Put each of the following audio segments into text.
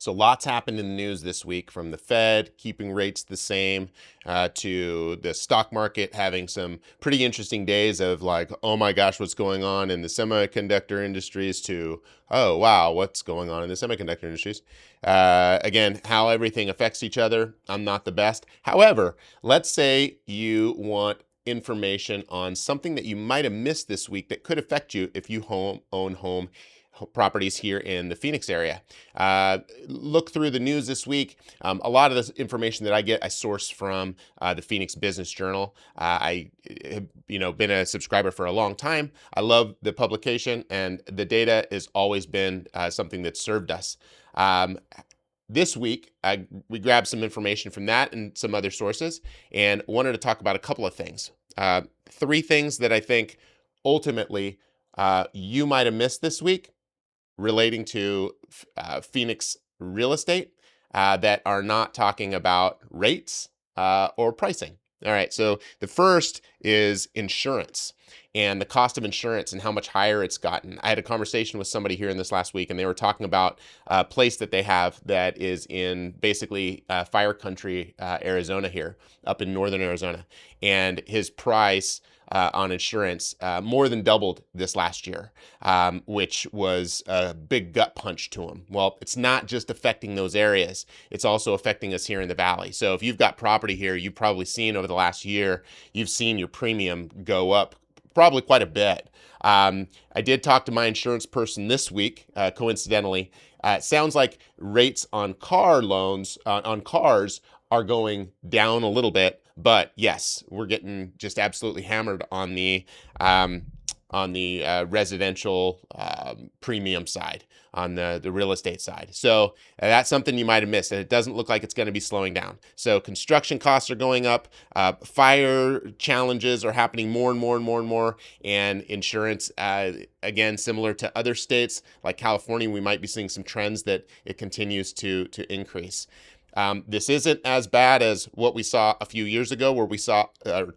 So lots happened in the news this week, from the Fed keeping rates the same to the stock market having some pretty interesting days of like, oh my gosh, what's going on in the semiconductor industries, to, oh wow, what's going on in the semiconductor industries. Again, how everything affects each other, I'm not the best. However, let's say you want information on something that you might have missed this week that could affect you if you own home properties here in the Phoenix area. Look through the news this week. A lot of this information that I get, I source from the Phoenix Business Journal. I have, been a subscriber for a long time. I love the publication, and the data has always been something that served us. This week, we grabbed some information from that and some other sources, and wanted to talk about a couple of things. Three things that I think ultimately you might have missed this week relating to Phoenix real estate that are not talking about rates or pricing. All right, so the first is insurance and the cost of insurance and how much higher it's gotten. I had a conversation with somebody here in this last week, and they were talking about a place that they have that is in basically fire country, Arizona here, up in northern Arizona. And his price on insurance more than doubled this last year, which was a big gut punch to him. Well, it's not just affecting those areas, it's also affecting us here in the valley. So if you've got property here, you've probably seen over the last year, you've seen your premium go up probably quite a bit. I did talk to my insurance person this week, coincidentally. It sounds like rates on car loans, on cars, are going down a little bit, but yes, we're getting just absolutely hammered on the residential premium side, on the real estate side. So that's something you might have missed, and it doesn't look like it's going to be slowing down. So construction costs are going up, fire challenges are happening more and more and more and more, and insurance, again, similar to other states like California, we might be seeing some trends that it continues to increase. This isn't as bad as what we saw a few years ago, where we saw,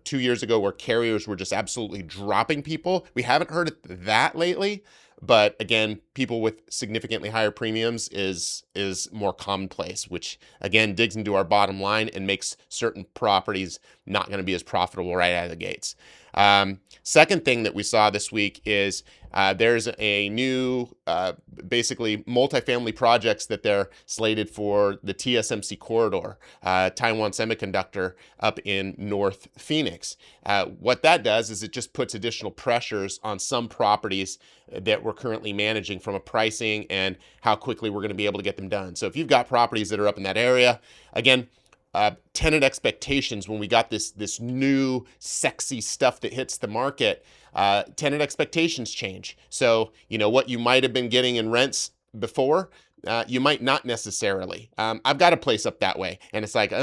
2 years ago, where carriers were just absolutely dropping people. We haven't heard that lately, but again, people with significantly higher premiums is more commonplace, which again digs into our bottom line and makes certain properties not going to be as profitable right out of the gates. Second thing that we saw this week is there's a new, basically multifamily projects that they're slated for the TSMC corridor, Taiwan Semiconductor up in North Phoenix. What that does is it just puts additional pressures on some properties that we're currently managing from a pricing and how quickly we're going to be able to get them done. So if you've got properties that are up in that area, again, tenant expectations, when we got this new sexy stuff that hits the market, tenant expectations change. So, what you might have been getting in rents before, you might not necessarily. I've got a place up that way, and it's like,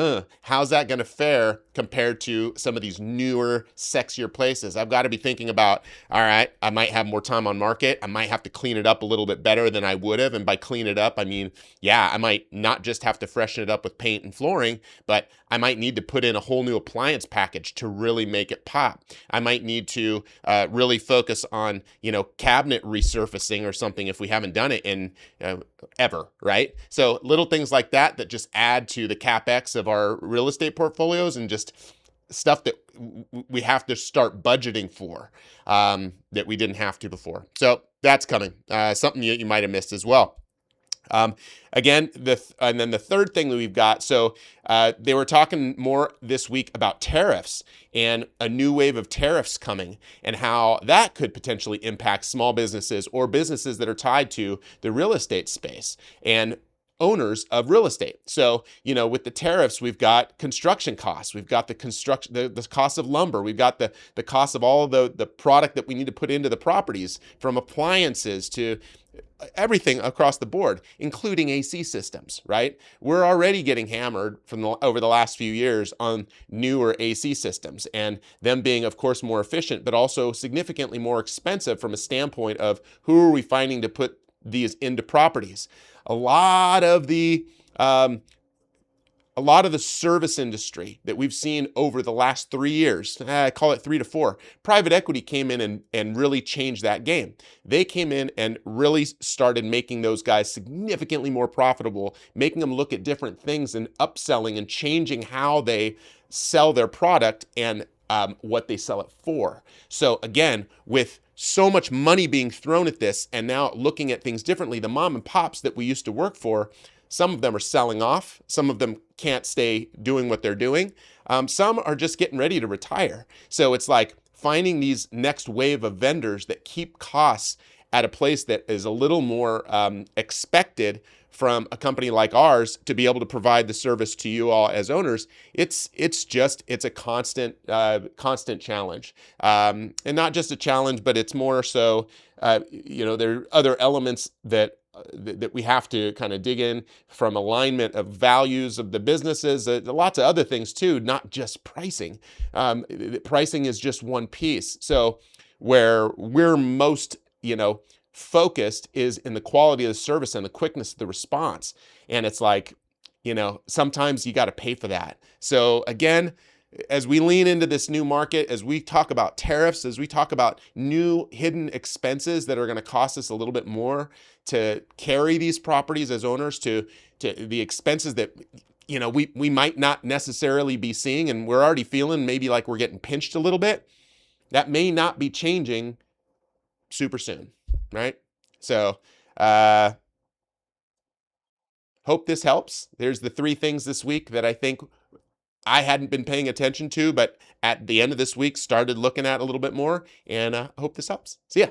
how's that going to fare compared to some of these newer, sexier places? I've got to be thinking about, all right, I might have more time on market. I might have to clean it up a little bit better than I would have. And by clean it up, I mean, yeah, I might not just have to freshen it up with paint and flooring, but I might need to put in a whole new appliance package to really make it pop. I might need to really focus on, cabinet resurfacing or something if we haven't done it in ever, right? So little things like that just add to the CapEx of our real estate portfolios, and just stuff that we have to start budgeting for that we didn't have to before. So that's coming. Something you might have missed as well. Again, and then the third thing that we've got, so they were talking more this week about tariffs and a new wave of tariffs coming, and how that could potentially impact small businesses or businesses that are tied to the real estate space and owners of real estate. So, with the tariffs, we've got construction costs, we've got the cost of lumber, we've got the cost of all the product that we need to put into the properties, from appliances to everything across the board, including AC systems, right? We're already getting hammered over the last few years on newer AC systems, and them being, of course, more efficient, but also significantly more expensive from a standpoint of who are we finding to put these into properties. A lot of the a lot of the service industry that we've seen over the last 3 years, I call it 3 to 4, private equity came in and really changed that game. They came in and really started making those guys significantly more profitable, making them look at different things and upselling and changing how they sell their product and what they sell it for. So again, with so much money being thrown at this and now looking at things differently, the mom and pops that we used to work for, some of them are selling off. Some of them can't stay doing what they're doing. Some are just getting ready to retire. So it's like finding these next wave of vendors that keep costs at a place that is a little more expected from a company like ours to be able to provide the service to you all as owners. It's a constant challenge, and not just a challenge, but it's more so. There are other elements that we have to kind of dig in, from alignment of values of the businesses, lots of other things too, not just pricing. Pricing is just one piece. So where we're most, focused is in the quality of the service and the quickness of the response. And it's like, sometimes you got to pay for that. So again, as we lean into this new market, as we talk about tariffs, as we talk about new hidden expenses that are going to cost us a little bit more to carry these properties as owners, to the expenses that we might not necessarily be seeing, and we're already feeling maybe like we're getting pinched a little bit, that may not be changing super soon, right? So hope this helps. There's the 3 things this week that I think I hadn't been paying attention to, but at the end of this week started looking at a little bit more, and I hope this helps. See ya.